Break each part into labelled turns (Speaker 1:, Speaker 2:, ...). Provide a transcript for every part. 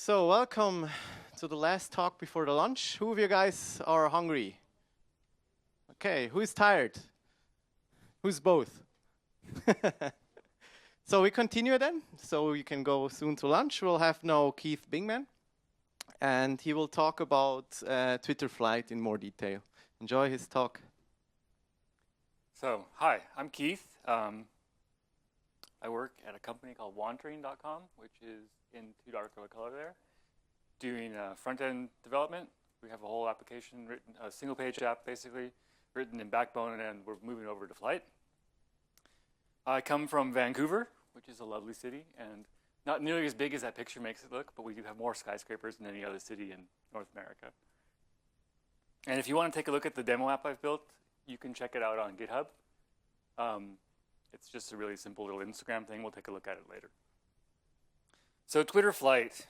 Speaker 1: So welcome to the last talk before the lunch. Who of you guys are hungry? Okay, who's tired? Who's both? So we continue then. So you can go soon to lunch. We'll have now Keith Bingman, and he will talk about Twitter Flight in more detail. Enjoy his talk.
Speaker 2: So, hi, I'm Keith. I work at a company called wandering.com, which is in too dark of a color there, doing front-end development. We have a whole application written, a single-page app basically, written in Backbone, and we're moving over to Flight. I come from Vancouver, which is a lovely city, and not nearly as big as that picture makes it look, but we do have more skyscrapers than any other city in North America. And if you want to take a look at the demo app I've built, you can check it out on GitHub. It's just a really simple little Instagram thing. We'll take a look at it later. So Twitter Flight,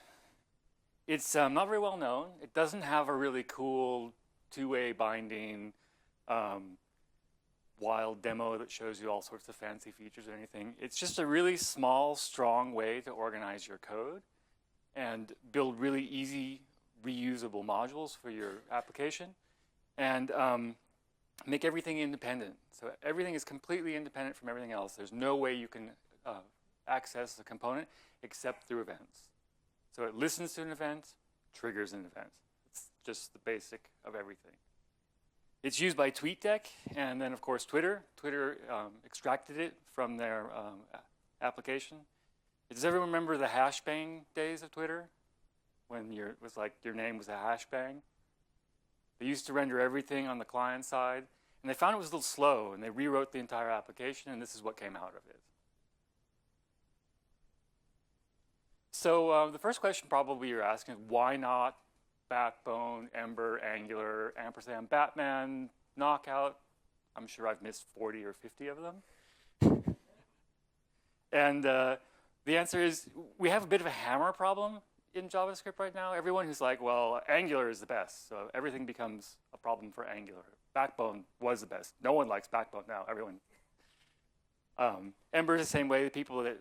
Speaker 2: it's not very well known. It doesn't have a really cool two-way binding wild demo that shows you all sorts of fancy features or anything. It's just a really small, strong way to organize your code and build really easy, reusable modules for your application and make everything independent. So everything is completely independent from everything else. There's no way you can access a component except through events. So it listens to an event, triggers an event. It's just the basic of everything. It's used by TweetDeck, and then of course Twitter. Twitter extracted it from their application. Does everyone remember the hashbang days of Twitter? When your name was a hashbang? They used to render everything on the client side, and they found it was a little slow, and they rewrote the entire application, and this is what came out of it. So the first question probably you're asking is, why not Backbone, Ember, Angular, ampersand, Batman, Knockout? I'm sure I've missed 40 or 50 of them. And the answer is, we have a bit of a hammer problem in JavaScript right now. Everyone who's like, well, Angular is the best, so everything becomes a problem for Angular. Backbone was the best. No one likes Backbone now, everyone. Ember is the same way. The people that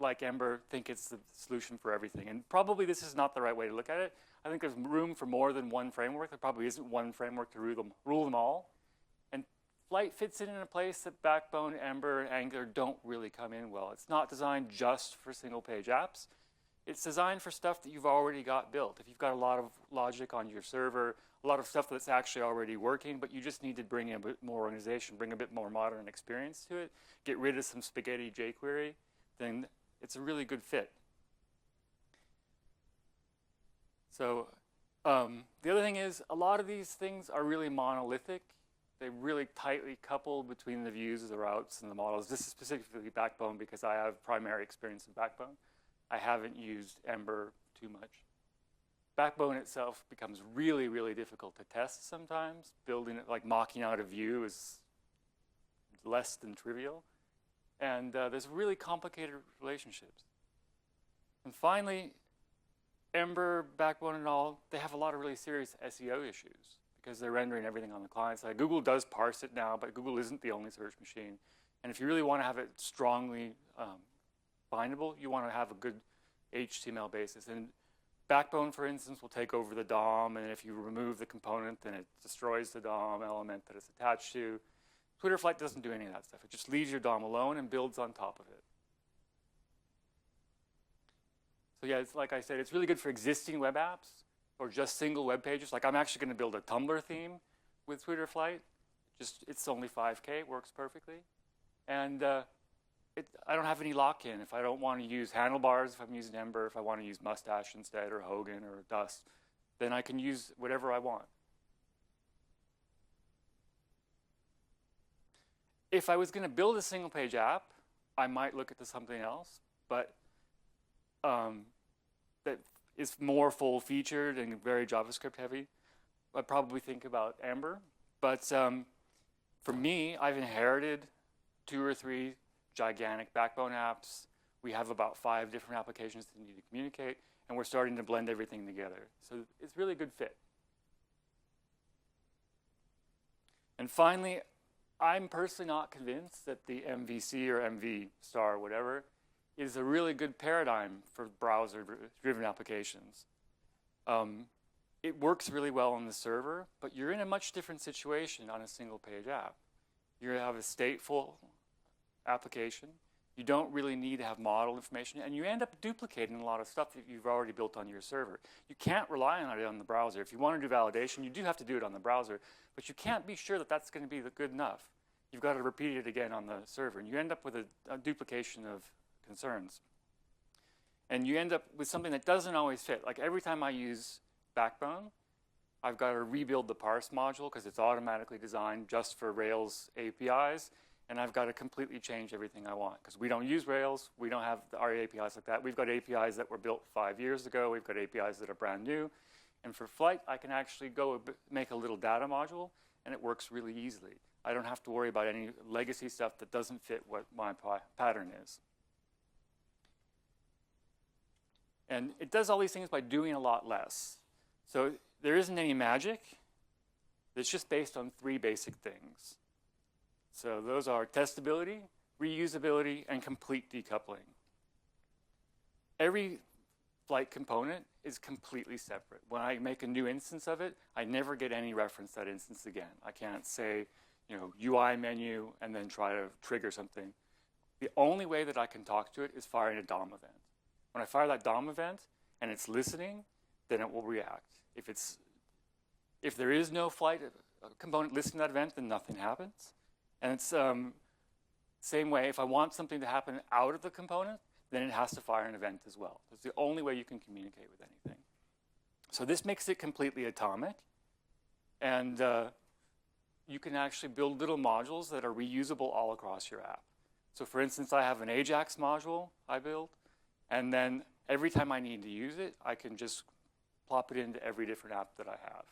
Speaker 2: like Ember think it's the solution for everything. And probably this is not the right way to look at it. I think there's room for more than one framework. There probably isn't one framework to rule them all. And Flight fits in a place that Backbone, Ember, and Angular don't really come in well. It's not designed just for single-page apps. It's designed for stuff that you've already got built. If you've got a lot of logic on your server, a lot of stuff that's actually already working, but you just need to bring in a bit more organization, bring a bit more modern experience to it, get rid of some spaghetti jQuery, then it's a really good fit. So the other thing is, a lot of these things are really monolithic. They really tightly couple between the views, the routes, and the models. This is specifically Backbone because I have primary experience in Backbone. I haven't used Ember too much. Backbone itself becomes really, really difficult to test sometimes. Building it, like mocking out a view, is less than trivial. And there's really complicated relationships. And finally, Ember, Backbone, and all, they have a lot of really serious SEO issues because they're rendering everything on the client side. Google does parse it now, but Google isn't the only search machine. And if you really want to have it strongly bindable, you want to have a good HTML basis. And Backbone, for instance, will take over the DOM, and if you remove the component, then it destroys the DOM element that it's attached to. Twitter Flight doesn't do any of that stuff. It just leaves your DOM alone and builds on top of it. So yeah, it's like I said, it's really good for existing web apps or just single web pages. Like I'm actually going to build a Tumblr theme with Twitter Flight. It's only 5K, it works perfectly. And I don't have any lock-in. If I don't want to use handlebars, if I'm using Ember, if I want to use Mustache instead, or Hogan, or Dust, then I can use whatever I want. If I was going to build a single-page app, I might look at something else, but that is more full-featured and very JavaScript-heavy. I'd probably think about Ember. But for me, I've inherited 2 or 3 gigantic Backbone apps. We have about 5 different applications that need to communicate, and we're starting to blend everything together. So it's really a good fit. And finally, I'm personally not convinced that the MVC or MV star or whatever is a really good paradigm for browser-driven applications. It works really well on the server, but you're in a much different situation on a single-page app. You have a stateful application. You don't really need to have model information, and you end up duplicating a lot of stuff that you've already built on your server. You can't rely on it on the browser. If you want to do validation, you do have to do it on the browser, but you can't be sure that that's going to be good enough. You've got to repeat it again on the server, and you end up with a duplication of concerns. And you end up with something that doesn't always fit. Like every time I use Backbone, I've got to rebuild the parse module because it's automatically designed just for Rails APIs, and I've got to completely change everything I want because we don't use Rails, we don't have our APIs like that. We've got APIs that were built 5 years ago, we've got APIs that are brand new, and for Flight, I can actually go make a little data module, and it works really easily. I don't have to worry about any legacy stuff that doesn't fit what my pattern is. And it does all these things by doing a lot less. So there isn't any magic. It's just based on 3 basic things. So those are testability, reusability, and complete decoupling. Every Flight component is completely separate. When I make a new instance of it, I never get any reference to that instance again. I can't say, UI menu and then try to trigger something. The only way that I can talk to it is firing a DOM event. When I fire that DOM event and it's listening, then it will react. If there is no Flight component listening to that event, then nothing happens. And it's same way, if I want something to happen out of the component, then it has to fire an event as well. It's the only way you can communicate with anything. So this makes it completely atomic. And you can actually build little modules that are reusable all across your app. So for instance, I have an Ajax module I built. And then every time I need to use it, I can just plop it into every different app that I have.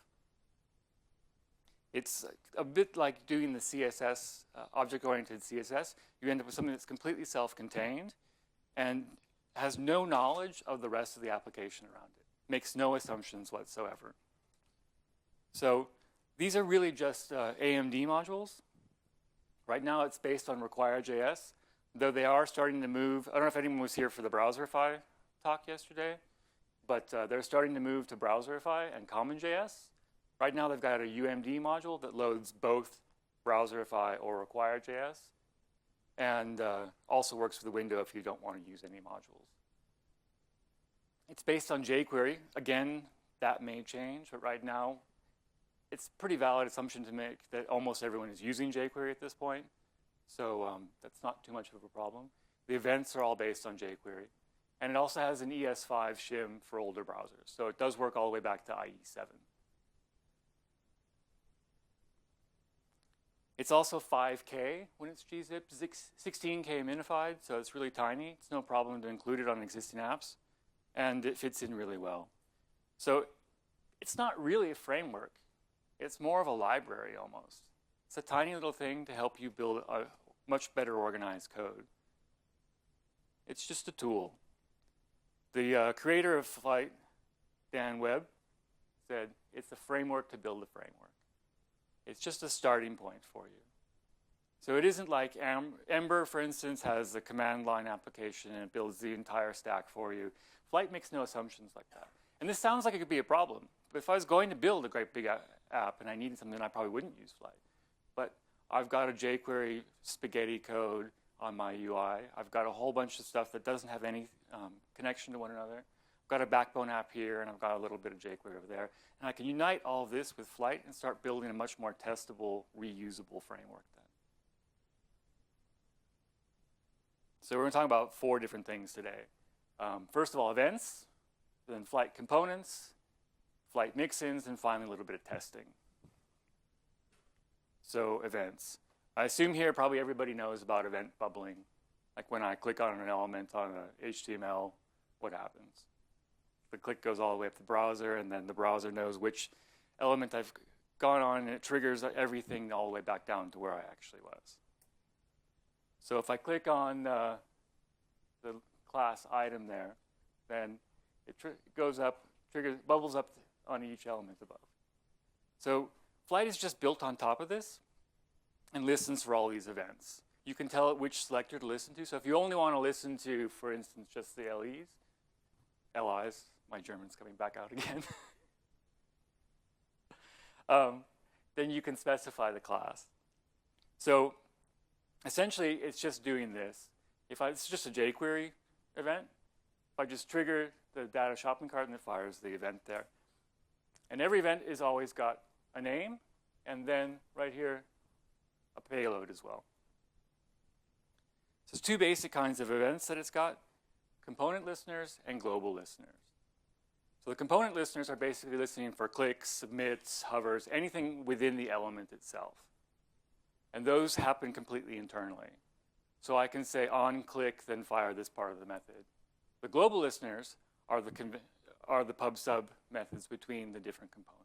Speaker 2: It's a bit like doing the CSS, object-oriented CSS. You end up with something that's completely self-contained and has no knowledge of the rest of the application around it. Makes no assumptions whatsoever. So these are really just AMD modules. Right now it's based on require.js, though they are starting to move. I don't know if anyone was here for the Browserify talk yesterday, but they're starting to move to Browserify and CommonJS. Right now they've got a UMD module that loads both Browserify or require.js, and also works for the window if you don't want to use any modules. It's based on jQuery. Again, that may change, but right now it's a pretty valid assumption to make that almost everyone is using jQuery at this point. So that's not too much of a problem. The events are all based on jQuery. And it also has an ES5 shim for older browsers. So it does work all the way back to IE7. It's also 5K when it's gzip, 16K minified, so it's really tiny. It's no problem to include it on existing apps. And it fits in really well. So it's not really a framework. It's more of a library almost. It's a tiny little thing to help you build a much better organized code. It's just a tool. The creator of Flight, Dan Webb, said it's a framework to build a framework. It's just a starting point for you. So it isn't like Ember, for instance, has a command line application and it builds the entire stack for you. Flight makes no assumptions like that. And this sounds like it could be a problem. But if I was going to build a great big app and I needed something, I probably wouldn't use Flight. But I've got a jQuery spaghetti code on my UI. I've got a whole bunch of stuff that doesn't have any connection to one another. I've got a Backbone app here, and I've got a little bit of jQuery over there. And I can unite all of this with Flight and start building a much more testable, reusable framework then. So we're going to talk about 4 different things today. First of all, events, then Flight components, Flight mixins, and finally a little bit of testing. So events. I assume here probably everybody knows about event bubbling. Like when I click on an element on a HTML, what happens? The click goes all the way up the browser, and then the browser knows which element I've gone on, and it triggers everything all the way back down to where I actually was. So if I click on the class item there, then it goes up, bubbles up on each element above. So Flight is just built on top of this and listens for all these events. You can tell it which selector to listen to. So if you only want to listen to, for instance, just the LIs, my German's coming back out again, then you can specify the class. So essentially, it's just doing this. It's just a jQuery event. If I just trigger the data shopping cart, and it fires the event there. And every event is always got a name, and then right here, a payload as well. So there's two basic kinds of events that it's got: component listeners and global listeners. So the component listeners are basically listening for clicks, submits, hovers, anything within the element itself. And those happen completely internally. So I can say on click, then fire this part of the method. The global listeners are the pub sub methods between the different components.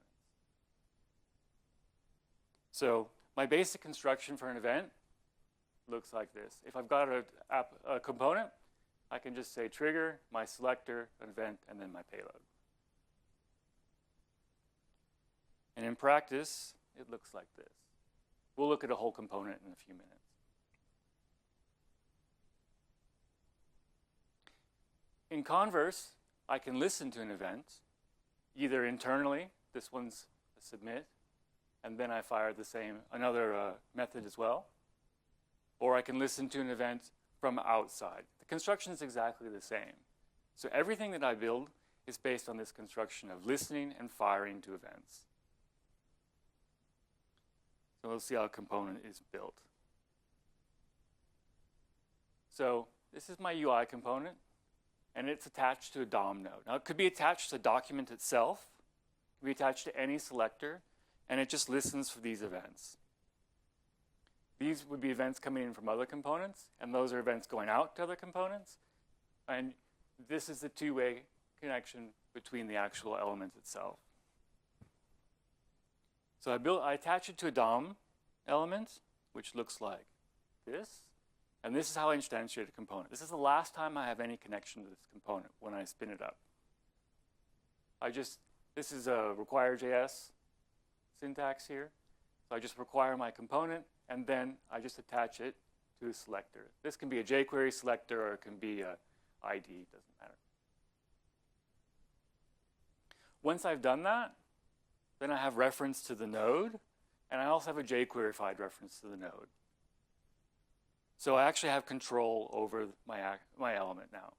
Speaker 2: So my basic construction for an event looks like this. If I've got a component, I can just say trigger, my selector, an event, and then my payload. And in practice, it looks like this. We'll look at a whole component in a few minutes. In Converse, I can listen to an event, either internally, this one's a submit, and then I fire another method as well, or I can listen to an event from outside. The construction is exactly the same. So everything that I build is based on this construction of listening and firing to events. So we'll see how a component is built. So this is my UI component, and it's attached to a DOM node. Now, it could be attached to the document itself, it could be attached to any selector, and it just listens for these events. These would be events coming in from other components, and those are events going out to other components. And this is the two-way connection between the actual element itself. So I attach it to a DOM element, which looks like this. And this is how I instantiate a component. This is the last time I have any connection to this component when I spin it up. This is a require.js syntax here. So I just require my component, and then I just attach it to a selector. This can be a jQuery selector, or it can be a ID, doesn't matter. Once I've done that, then I have reference to the node, and I also have a jQueryfied reference to the node. So I actually have control over my element now.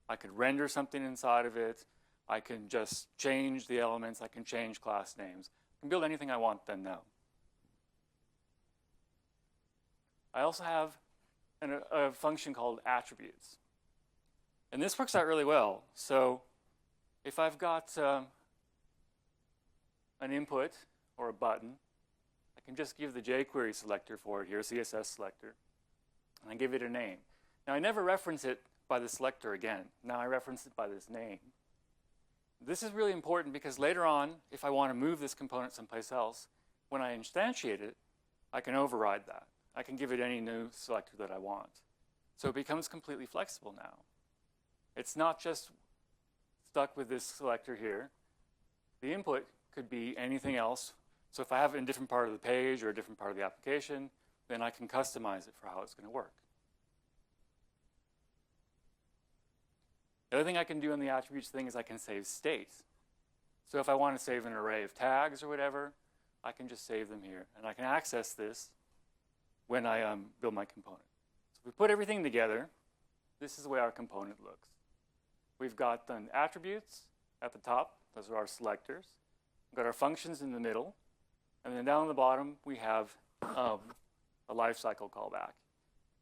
Speaker 2: I could render something inside of it. I can just change the elements. I can change class names. I can build anything I want then now. I also have a function called attributes. And this works out really well. So if I've got an input or a button, I can just give the jQuery selector for it here, CSS selector, and I give it a name. Now, I never reference it by the selector again. Now I reference it by this name. This is really important because later on, if I want to move this component someplace else, when I instantiate it, I can override that. I can give it any new selector that I want. So it becomes completely flexible now. It's not just stuck with this selector here. The input could be anything else. So if I have it in a different part of the page or a different part of the application, then I can customize it for how it's going to work. The other thing I can do on the attributes thing is I can save state. So if I want to save an array of tags or whatever, I can just save them here. And I can access this when I build my component. So if we put everything together, this is the way our component looks. We've got the attributes at the top. Those are our selectors. We've got our functions in the middle. And then down at the bottom, we have a lifecycle callback.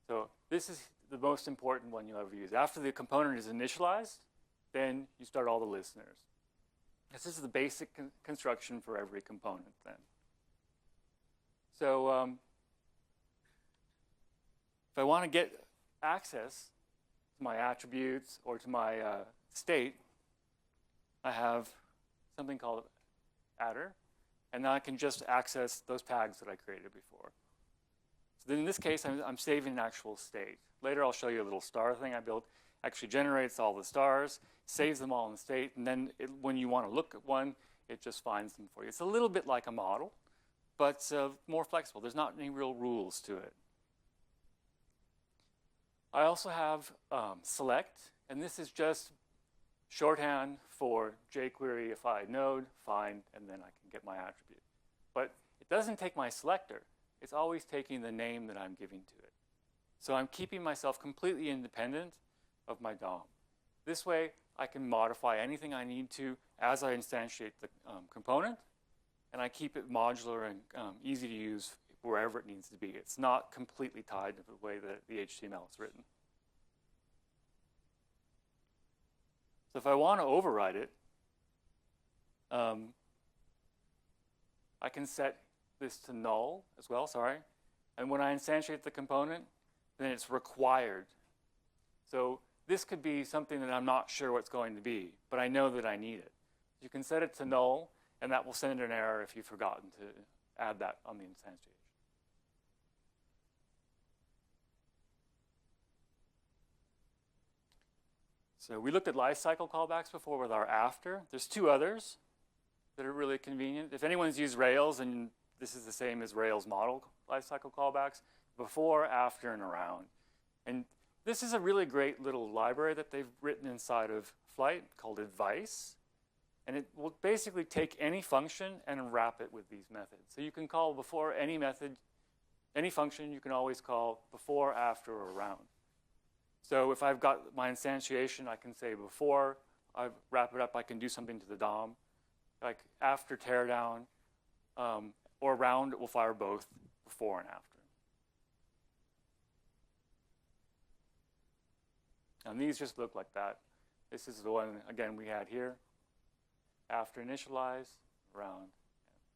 Speaker 2: So this is the most important one you'll ever use. After the component is initialized, then you start all the listeners. This is the basic construction for every component then. So if I want to get access to my attributes or to my state, I have something called adder, and now I can just access those tags that I created before. So then in this case, I'm saving an actual state. Later, I'll show you a little star thing I built. Actually generates all the stars, saves them all in the state, and then when you want to look at one, it just finds them for you. It's a little bit like a model, but more flexible. There's not any real rules to it. I also have select, and this is just shorthand for jQueryify node, find, and then I can get my attribute. But it doesn't take my selector. It's always taking the name that I'm giving to it. So I'm keeping myself completely independent of my DOM. This way, I can modify anything I need to as I instantiate the component, and I keep it modular and easy to use wherever it needs to be. It's not completely tied to the way that the HTML is written. So if I want to override it, I can set this to null as well, sorry. And when I instantiate the component, then it's required. So this could be something that I'm not sure what's going to be, but I know that I need it. You can set it to null, and that will send an error if you've forgotten to add that on the instantiation. So we looked at lifecycle callbacks before with our after. There's two others that are really convenient. If anyone's used Rails, and this is the same as Rails model lifecycle callbacks, before, after, and around. And this is a really great little library that they've written inside of Flight called advice. And it will basically take any function and wrap it with these methods. So you can call before any method, any function you can always call before, after, or around. So if I've got my instantiation, I can say before I wrap it up, I can do something to the DOM. Like after teardown or around, it will fire both before and after. And these just look like that. This is the one, again, we had here. After initialize, around, and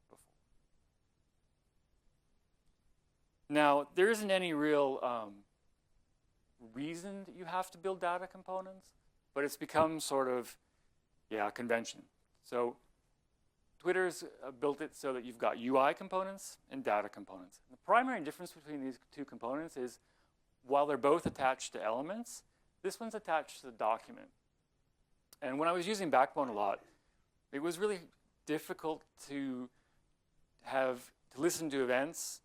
Speaker 2: before. Now, there isn't any real reason that you have to build data components, but it's become sort of, yeah, convention. So Twitter's built it so that you've got UI components and data components. The primary difference between these two components is while they're both attached to elements, this one's attached to the document. And when I was using Backbone a lot, it was really difficult to listen to events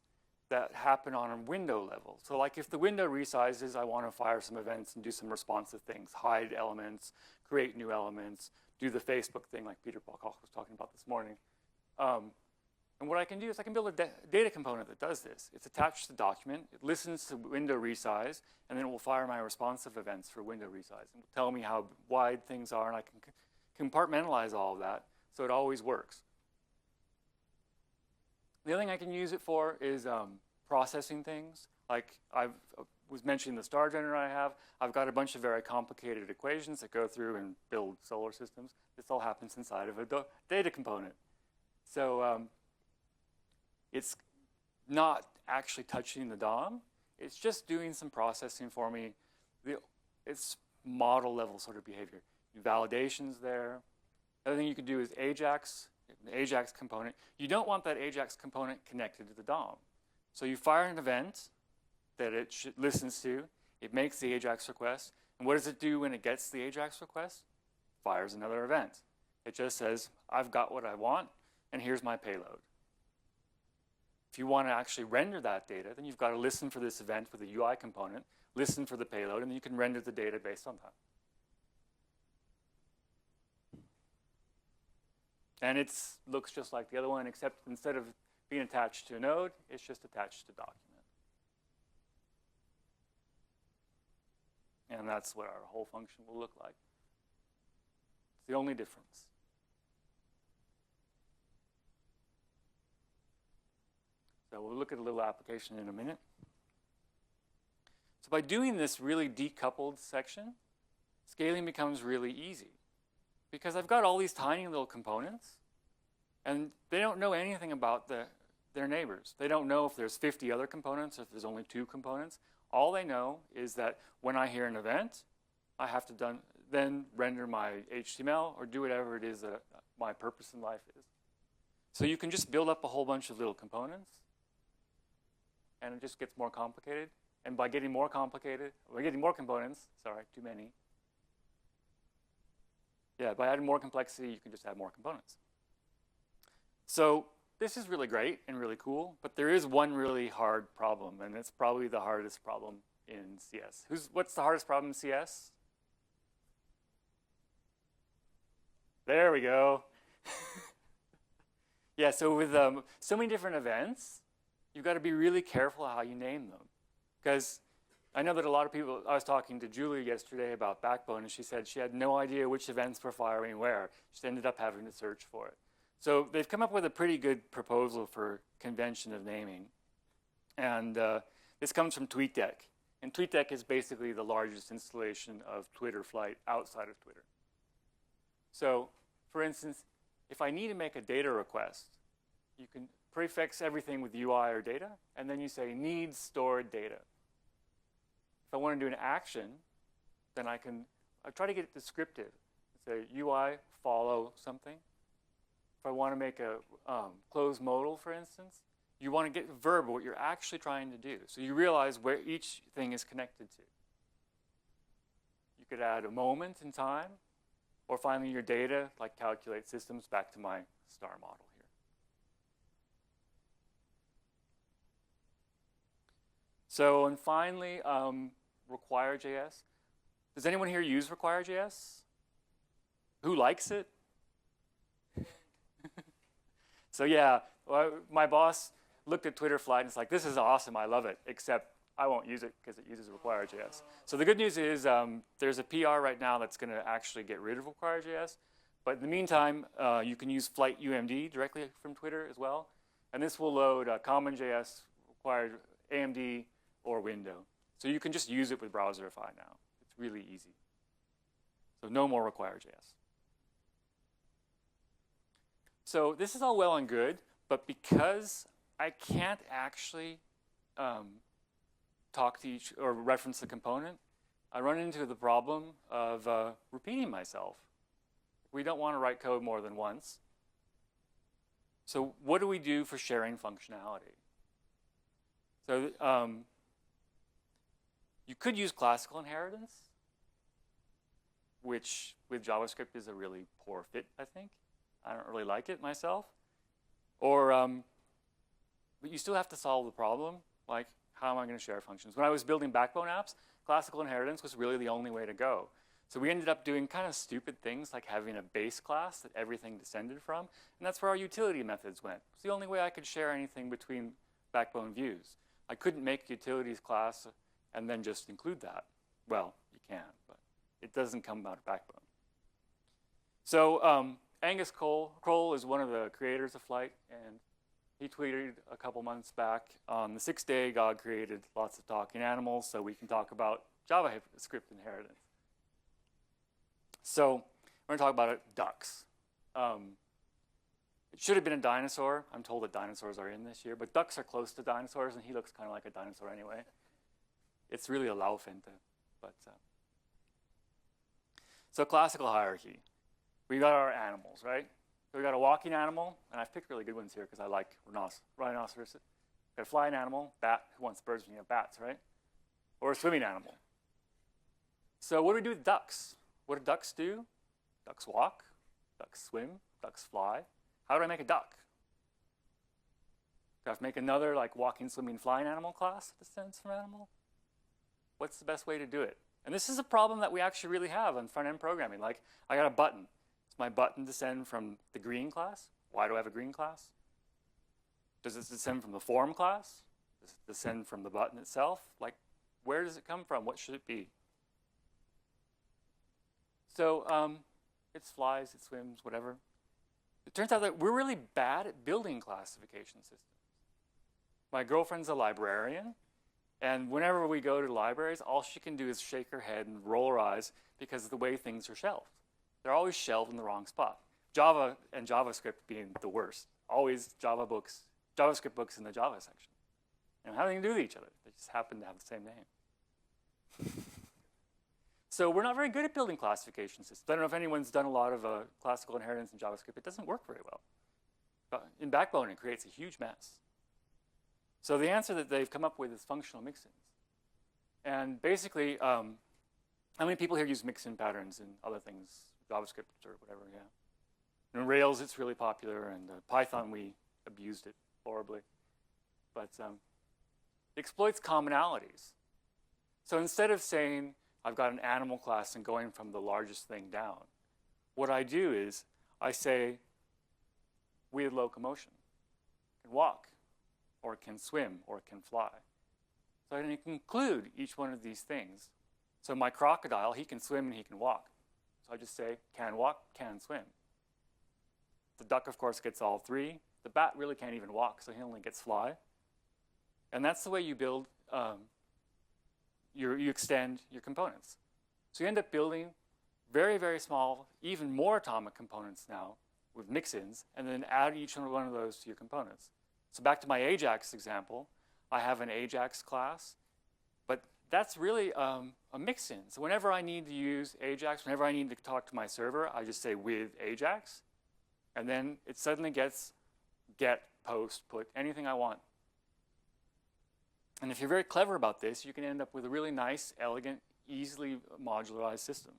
Speaker 2: that happen on a window level. So like if the window resizes, I want to fire some events and do some responsive things, hide elements, create new elements, do the Facebook thing like Peter Paul Koch was talking about this morning. And what I can do is I can build a data component that does this. It's attached to the document, it listens to window resize, and then it will fire my responsive events for window resize and tell me how wide things are, and I can compartmentalize all of that so it always works. The other thing I can use it for is processing things. Like I was mentioning the star generator I have. I've got a bunch of very complicated equations that go through and build solar systems. This all happens inside of a data component. So it's not actually touching the DOM. It's just doing some processing for me. It's model level sort of behavior. Validations there. The other thing you can do is Ajax, the Ajax component. You don't want that Ajax component connected to the DOM. So you fire an event that it listens to. It makes the Ajax request. And what does it do when it gets the Ajax request? Fires another event. It just says, I've got what I want, and here's my payload. If you want to actually render that data, then you've got to listen for this event with a UI component, listen for the payload, and then you can render the data based on that. And it looks just like the other one, except instead of being attached to a node, it's just attached to document. And that's what our whole function will look like. It's the only difference. So we'll look at a little application in a minute. So by doing this really decoupled section, scaling becomes really easy. Because I've got all these tiny little components, and they don't know anything about their neighbors. They don't know if there's 50 other components or if there's only 2 components. All they know is that when I hear an event, I have to then render my HTML or do whatever it is that my purpose in life is. So you can just build up a whole bunch of little components, and it just gets more complicated. And by getting more complicated, we're getting more components, sorry, too many. Yeah, by adding more complexity, you can just add more components. So this is really great and really cool, but there is one really hard problem, and it's probably the hardest problem in CS? What's the hardest problem in CS? There we go. Yeah, so with so many different events, you've got to be really careful how you name them. Because I know that a lot of people, I was talking to Julie yesterday about Backbone, and she said she had no idea which events were firing where. She ended up having to search for it. So they've come up with a pretty good proposal for convention of naming. And this comes from TweetDeck. And TweetDeck is basically the largest installation of Twitter Flight outside of Twitter. So, for instance, if I need to make a data request, you can prefix everything with UI or data, and then you say needs stored data. If I want to do an action, then I try to get it descriptive. Say UI follow something. If I want to make a closed modal, for instance, you want to get verb, what you're actually trying to do. So you realize where each thing is connected to. You could add a moment in time, or finally your data, like calculate systems, back to my star model here. So, and finally, require.js. Does anyone here use require.js? Who likes it? So yeah, my boss looked at Twitter Flight and it's like, this is awesome, I love it, except I won't use it because it uses require.js. So the good news is there's a PR right now that's going to actually get rid of require.js. But in the meantime, you can use Flight UMD directly from Twitter as well. And this will load common.js, required AMD, or window. So you can just use it with Browserify now. It's really easy. So no more require.js. So this is all well and good, but because I can't actually talk to each or reference the component, I run into the problem of repeating myself. We don't want to write code more than once. So what do we do for sharing functionality? So you could use classical inheritance, which with JavaScript is a really poor fit, I think. I don't really like it myself. Or, but you still have to solve the problem, like how am I going to share functions? When I was building Backbone apps, classical inheritance was really the only way to go. So we ended up doing kind of stupid things like having a base class that everything descended from, and that's where our utility methods went. It's the only way I could share anything between Backbone views. I couldn't make a utilities class and then just include that. Well, you can, but it doesn't come out of Backbone. So Angus Kroll is one of the creators of Flight, and he tweeted a couple months back, on the 6th day, God created lots of talking animals, so we can talk about JavaScript inheritance. So we're going to talk about ducks. It should have been a dinosaur. I'm told that dinosaurs are in this year, but ducks are close to dinosaurs, and he looks kind of like a dinosaur anyway. It's really a Laufente, but so classical hierarchy. We got our animals, right? So we got a walking animal, and I've picked really good ones here because I like rhinoceros. Got a flying animal, bat. Who wants birds when you have bats, right? Or a swimming animal. So what do we do with ducks? What do ducks do? Ducks walk, ducks swim, ducks fly. How do I make a duck? Do I have to make another like walking, swimming, flying animal class that descends from animal? What's the best way to do it? And this is a problem that we actually really have on front-end programming. Like, I got a button. Does my button descend from the green class? Why do I have a green class? Does it descend from the form class? Does it descend from the button itself? Like, where does it come from? What should it be? So it flies, it swims, whatever. It turns out that we're really bad at building classification systems. My girlfriend's a librarian, and whenever we go to libraries, all she can do is shake her head and roll her eyes because of the way things are shelved. They're always shelved in the wrong spot. Java and JavaScript being the worst. Always JavaScript books in the Java section. And how do they do with each other? They just happen to have the same name. So we're not very good at building classification systems. I don't know if anyone's done a lot of classical inheritance in JavaScript. It doesn't work very well. But in Backbone, it creates a huge mess. So the answer that they've come up with is functional mixins. And basically, how many people here use mixin patterns in other things, JavaScript or whatever, yeah? In Rails, it's really popular, and Python, we abused it horribly. But it exploits commonalities. So instead of saying I've got an animal class and going from the largest thing down, what I do is I say with locomotion. It can walk, or it can swim, or it can fly. So I can include each one of these things. So my crocodile, he can swim and he can walk. So I just say can walk, can swim. The duck, of course, gets all three. The bat really can't even walk, so he only gets fly. And that's the way you build, you extend your components. So you end up building very, very small, even more atomic components now with mixins, and then add each one of those to your components. So back to my Ajax example, I have an Ajax class, but that's really a mixin. So whenever I need to use Ajax, whenever I need to talk to my server, I just say with Ajax, and then it suddenly gets get, post, put, anything I want. And if you're very clever about this, you can end up with a really nice, elegant, easily modularized system.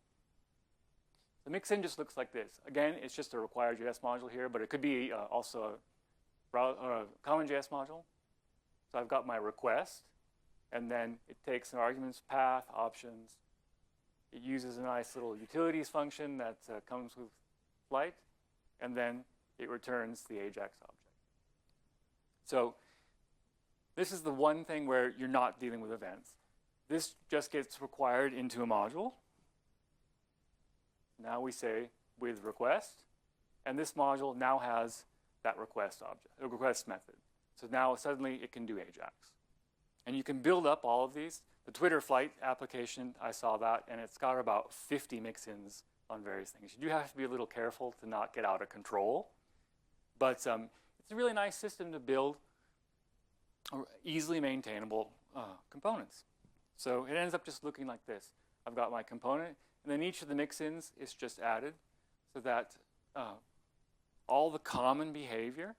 Speaker 2: The mixin just looks like this. Again, it's just a required JS module here, but it could be also a common JS module. So I've got my request, and then it takes an arguments path, options. It uses a nice little utilities function that comes with flight, and then it returns the Ajax object. So this is the one thing where you're not dealing with events. This just gets required into a module. Now we say with request, and this module now has that request object, a request method. So now suddenly it can do Ajax. And you can build up all of these. The Twitter flight application, I saw that, and it's got about 50 mixins on various things. You do have to be a little careful to not get out of control. But it's a really nice system to build easily maintainable components. So it ends up just looking like this. I've got my component, and then each of the mixins is just added so that all the common behavior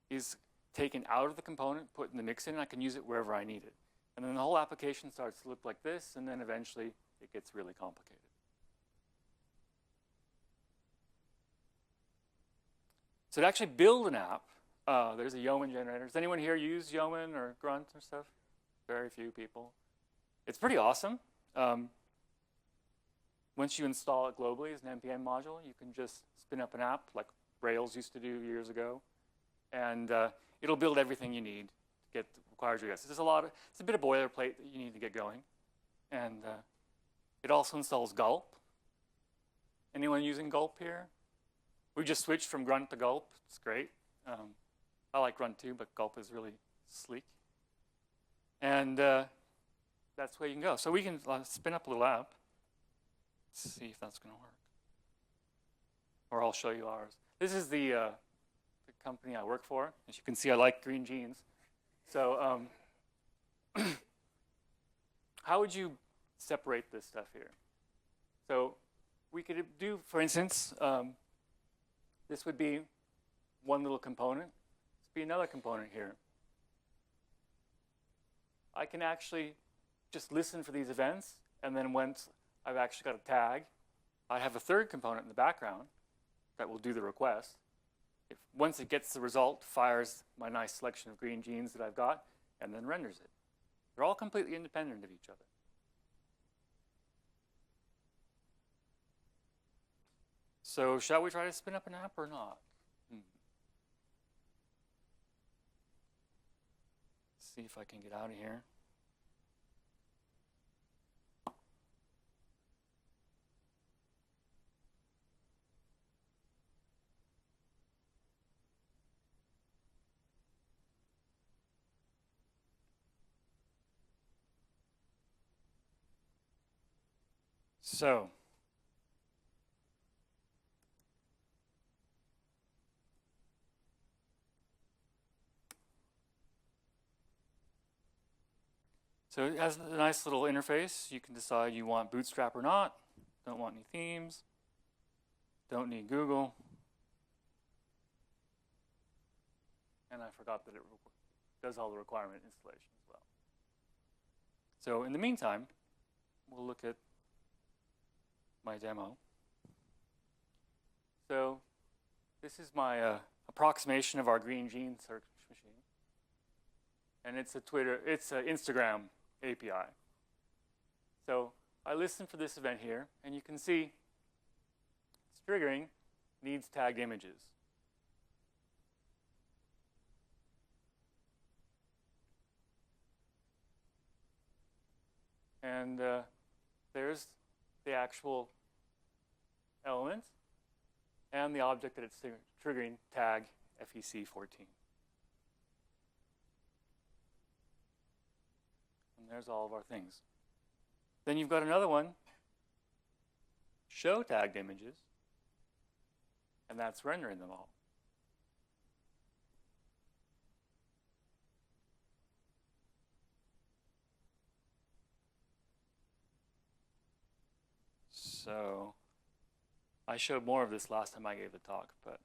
Speaker 2: is taken out of the component, put in the mixin, and I can use it wherever I need it. And then the whole application starts to look like this, and then eventually it gets really complicated. So to actually build an app, there's a Yoman generator. Does anyone here use Yoman or Grunt or stuff? Very few people. It's pretty awesome. Once you install it globally as an NPM module, you can just spin up an app like Rails used to do years ago, and it'll build everything you need to get the required JS. It's a bit of boilerplate that you need to get going, and it also installs Gulp. Anyone using Gulp here? We just switched from Grunt to Gulp. It's great. I like Grunt too, but Gulp is really sleek. And that's where you can go. So we can spin up a little app. Let's see if that's going to work. Or I'll show you ours. This is the company I work for. As you can see, I like green jeans. So how would you separate this stuff here? So we could do, for instance, this would be one little component. This would be another component here. I can actually just listen for these events, and then once I've actually got a tag, I have a third component in the background that will do the request. Once it gets the result, fires my nice selection of green jeans that I've got, and then renders it. They're all completely independent of each other. So shall we try to spin up an app or not? Let's see if I can get out of here. So it has a nice little interface. You can decide you want Bootstrap or not. Don't want any themes. Don't need Google. And I forgot that it does all the requirement installation as well. So in the meantime, we'll look at my demo. So this is my approximation of our green gene search machine. And it's an Instagram API. So I listen for this event here, and you can see it's triggering needs tagged images. And there's the actual element and the object that it's triggering, tag FEC14. And there's all of our things. Then you've got another one, show tagged images, and that's rendering them all. So I showed more of this last time I gave the talk, but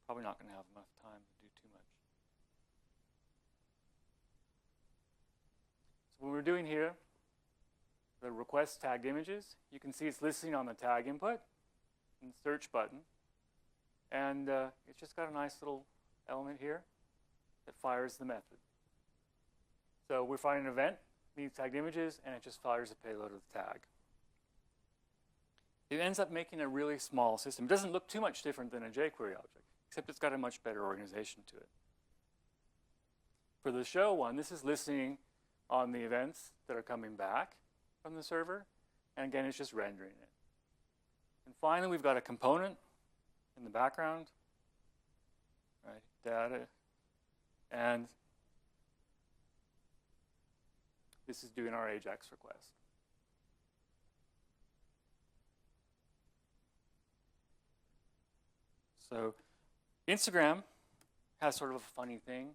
Speaker 2: probably not going to have enough time to do too much. So what we're doing here, the request tagged images, you can see it's listing on the tag input and search button. And it's just got a nice little element here that fires the method. So we're finding an event, needs tagged images, and it just fires a payload of the tag. It ends up making a really small system. It doesn't look too much different than a jQuery object, except it's got a much better organization to it. For the show one, this is listening on the events that are coming back from the server. And again, it's just rendering it. And finally, we've got a component in the background, right? Data. And this is doing our AJAX request. So Instagram has sort of a funny thing.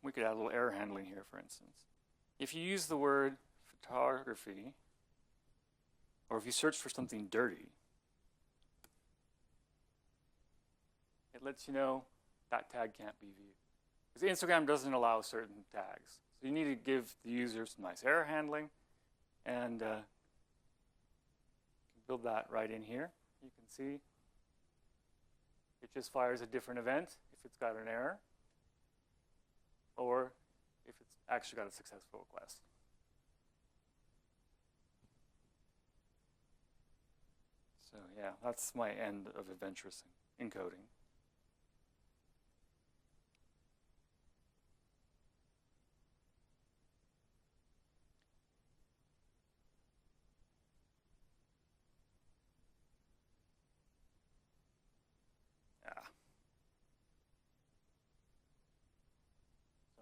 Speaker 2: We could add a little error handling here, for instance. If you use the word photography, or if you search for something dirty, it lets you know that tag can't be viewed. Because Instagram doesn't allow certain tags. So you need to give the user some nice error handling, and build that right in here. You can see it just fires a different event if it's got an error, or if it's actually got a successful request. So yeah, that's my end of adventurous encoding.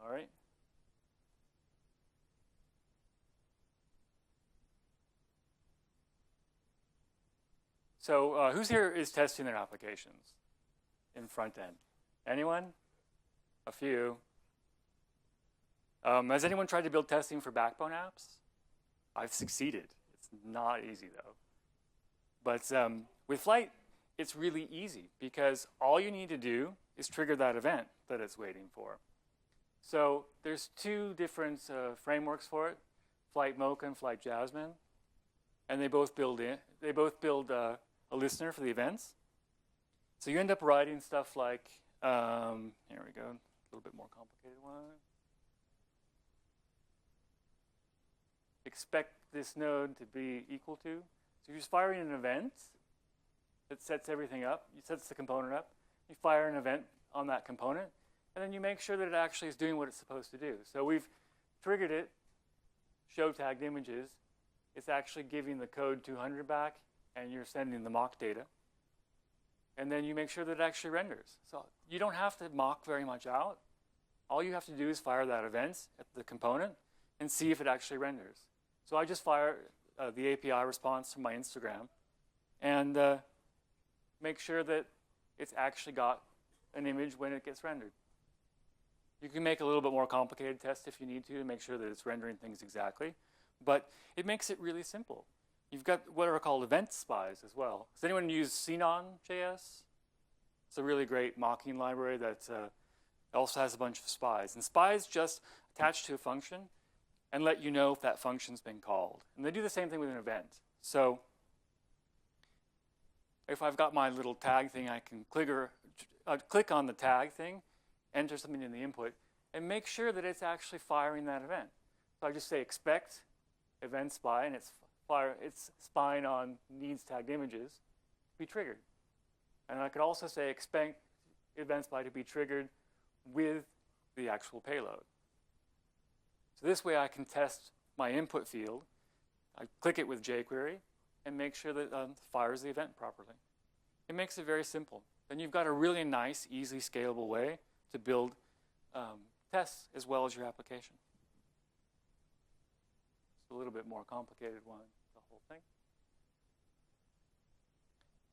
Speaker 2: All right. So who's here is testing their applications in front end? Anyone? A few. Has anyone tried to build testing for Backbone apps? I've succeeded. It's not easy, though. But with Flight, it's really easy because all you need to do is trigger that event that it's waiting for. So there's two different frameworks for it, Flight Mocha and Flight Jasmine, and they both build a listener for the events. So you end up writing stuff like, here we go, a little bit more complicated one. Expect this node to be equal to. So you're just firing an event that sets everything up. It sets the component up. You fire an event on that component, and then you make sure that it actually is doing what it's supposed to do. So we've triggered it, show tagged images. It's actually giving the code 200 back, and you're sending the mock data. And then you make sure that it actually renders. So you don't have to mock very much out. All you have to do is fire that event at the component and see if it actually renders. So I just fire the API response from my Instagram and make sure that it's actually got an image when it gets rendered. You can make a little bit more complicated test if you need to make sure that it's rendering things exactly. But it makes it really simple. You've got what are called event spies as well. Does anyone use Xenon.js? It's a really great mocking library that also has a bunch of spies. And spies just attach to a function and let you know if that function's been called. And they do the same thing with an event. So if I've got my little tag thing, I can click on the tag thing, enter something in the input, and make sure that it's actually firing that event. So I just say expect event spy and it's spying on needs tagged images to be triggered. And I could also say expect event spy to be triggered with the actual payload. So this way I can test my input field. I click it with jQuery and make sure that it fires the event properly. It makes it very simple. Then you've got a really nice, easily scalable way to build tests as well as your application. It's a little bit more complicated one, the whole thing.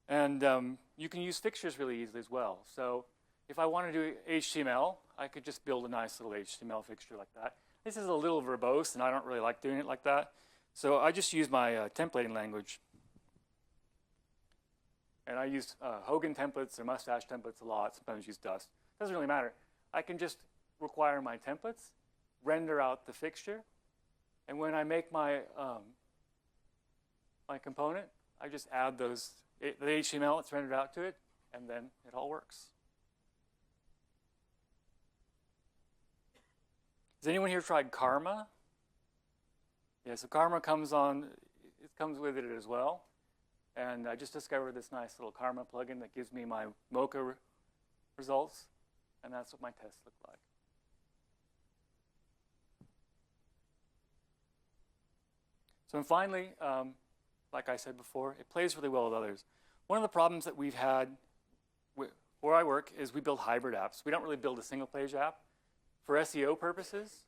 Speaker 2: And you can use fixtures really easily as well. So if I want to do HTML, I could just build a nice little HTML fixture like that. This is a little verbose, and I don't really like doing it like that. So I just use my templating language. And I use Hogan templates or Mustache templates a lot, sometimes use Dust. Doesn't really matter. I can just require my templates, render out the fixture, and when I make my, my component, I just add the HTML that's rendered out to it, and then it all works. Has anyone here tried Karma? Yeah, so Karma comes with it as well. And I just discovered this nice little Karma plugin that gives me my Mocha results, and that's what my tests look like. So and finally, like I said before, it plays really well with others. One of the problems that we've had where I work is we build hybrid apps. We don't really build a single page app. For SEO purposes,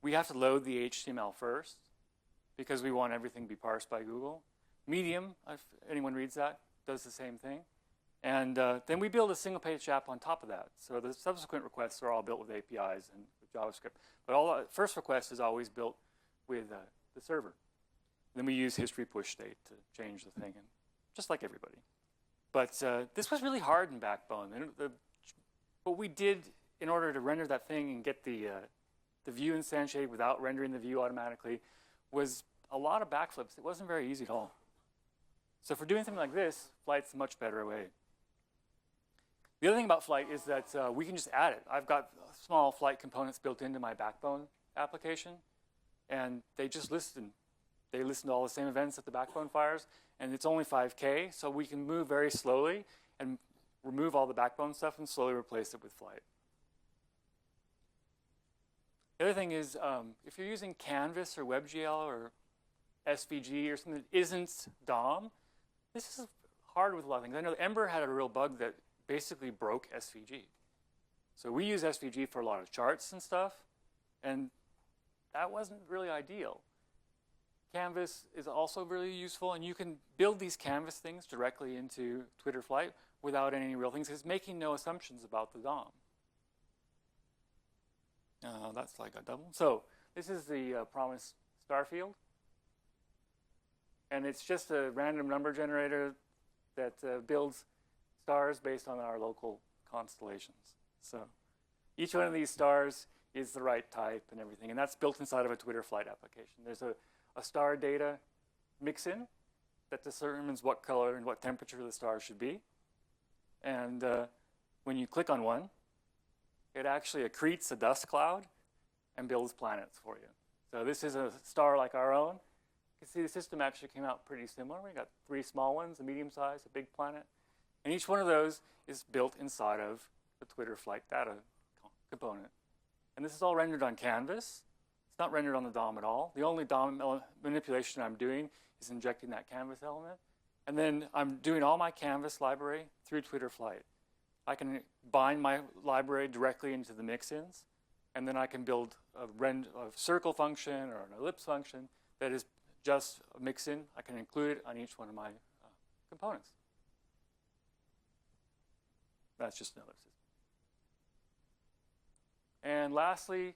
Speaker 2: we have to load the HTML first because we want everything to be parsed by Google. Medium, if anyone reads that, does the same thing. And then we build a single page app on top of that. So the subsequent requests are all built with APIs and with JavaScript. But all the first request is always built with the server. Then we use history push state to change the thing, and just like everybody. But this was really hard in Backbone. And what we did in order to render that thing and get the view instantiated without rendering the view automatically was a lot of backflips. It wasn't very easy at all. So for doing something like this, Flight's a much better way. The other thing about Flight is that we can just add it. I've got small Flight components built into my Backbone application, and they just listen. They listen to all the same events that the Backbone fires, and it's only 5K, so we can move very slowly and remove all the Backbone stuff and slowly replace it with Flight. The other thing is, if you're using Canvas or WebGL or SVG or something that isn't DOM, this is hard with a lot of things. I know Ember had a real bug that basically broke SVG. So we use SVG for a lot of charts and stuff, and that wasn't really ideal. Canvas is also really useful, and you can build these Canvas things directly into Twitter Flight without any real things. It's making no assumptions about the DOM. That's like a double. So this is the promised star field. And it's just a random number generator that builds stars based on our local constellations. So each one of these stars is the right type and everything. And that's built inside of a Twitter Flight application. There's a star data mixin that determines what color and what temperature the star should be. And when you click on one, it actually accretes a dust cloud and builds planets for you. So this is a star like our own. You can see the system actually came out pretty similar. We got 3 small ones, a medium size, a big planet. And each one of those is built inside of the Twitter Flight data component. And this is all rendered on Canvas. It's not rendered on the DOM at all. The only DOM manipulation I'm doing is injecting that Canvas element. And then I'm doing all my Canvas library through Twitter Flight. I can bind my library directly into the mixins, and then I can build a circle function or an ellipse function that is just a mixin. I can include it on each one of my components. That's just another system. And lastly,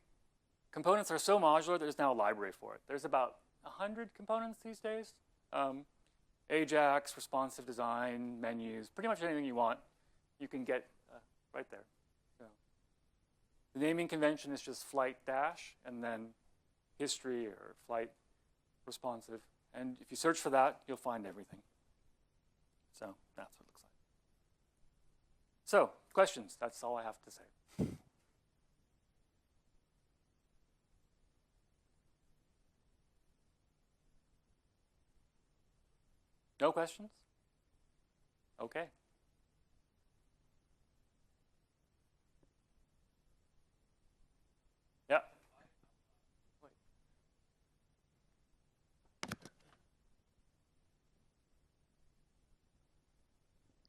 Speaker 2: components are so modular, there's now a library for it. There's about 100 components these days. Ajax, responsive design, menus, pretty much anything you want, you can get right there. So the naming convention is just flight dash and then history or flight responsive. And if you search for that, you'll find everything. So that's what it looks like. So questions, that's all I have to say. No questions? Okay. Yeah.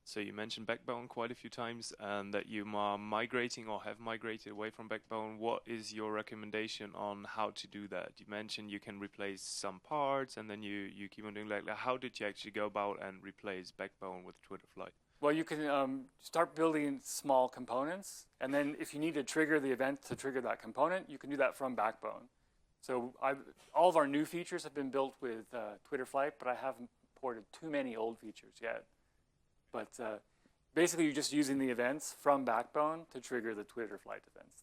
Speaker 3: So you mentioned Backbone quite a few times, and that you are migrating or have migrated away from Backbone. What is your recommendation on how to do that? You mentioned you can replace some parts, and then you keep on doing like how did you actually go about and replace Backbone with Twitter Flight?
Speaker 2: Well, you can start building small components, and then if you need to trigger the event to trigger that component, you can do that from Backbone. So all of our new features have been built with Twitter Flight, but I haven't ported too many old features yet. But basically, you're just using the events from Backbone to trigger the Twitter Flight events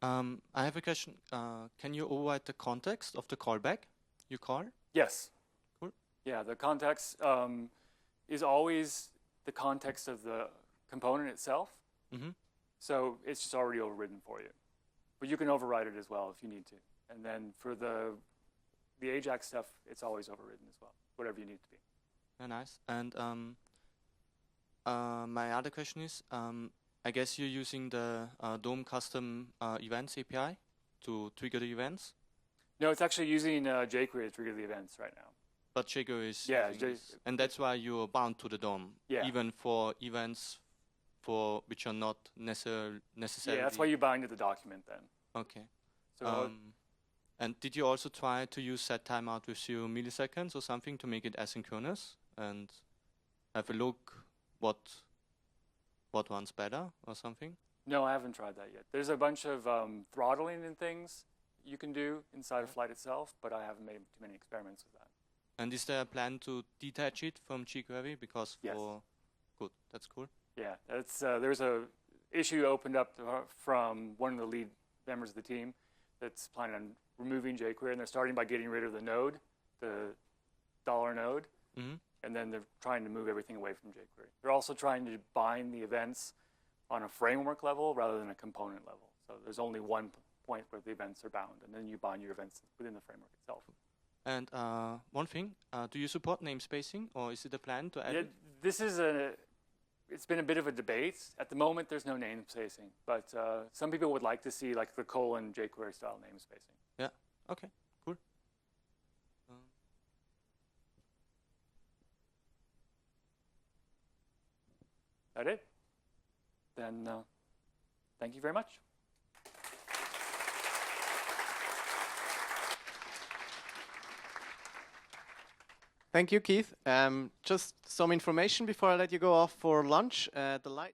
Speaker 2: then.
Speaker 4: I have a question. Can you override the context of the callback you call?
Speaker 2: Yes.
Speaker 4: Cool.
Speaker 2: Yeah, the context is always the context of the component itself.
Speaker 4: Mm-hmm.
Speaker 2: So it's just already overridden for you. But you can override it as well if you need to. And then for the Ajax stuff, it's always overridden as well, whatever you need it to be.
Speaker 4: Very nice. And my other question is, I guess you're using the DOM custom events API to trigger the events?
Speaker 2: No, it's actually using jQuery to trigger the events right now.
Speaker 4: But jQuery is
Speaker 2: Yeah,
Speaker 4: and that's why you're bound to the DOM,
Speaker 2: yeah.
Speaker 4: even for events for which are not necessarily.
Speaker 2: Yeah, that's why you bind to the document then.
Speaker 4: Okay.
Speaker 2: So
Speaker 4: and did you also try to use set timeout with 0 milliseconds or something to make it asynchronous and have a look what one's better or something?
Speaker 2: no, I haven't tried that yet. There's a bunch of throttling and things you can do inside of Flight itself, but I haven't made too many experiments with that.
Speaker 4: And is there a plan to detach it from jQuery? Because
Speaker 2: Yes.
Speaker 4: Good, that's cool.
Speaker 2: Yeah, that's there's a issue opened up from one of the lead members of the team that's planning on removing jQuery, and they're starting by getting rid of the node, the $ node,
Speaker 4: Mm-hmm.
Speaker 2: and then they're trying to move everything away from jQuery. They're also trying to bind the events on a framework level rather than a component level. So there's only one point where the events are bound, and then you bind your events within the framework itself.
Speaker 4: And one thing, do you support namespacing, or is it a plan to add
Speaker 2: Yeah,
Speaker 4: it?
Speaker 2: this is it's been a bit of a debate. At the moment, there's no namespacing, but some people would like to see like the colon jQuery style namespacing.
Speaker 4: Yeah, okay, cool.
Speaker 2: That it? Then thank you very much.
Speaker 1: Thank you, Keith. Just some information before I let you go off for lunch. The light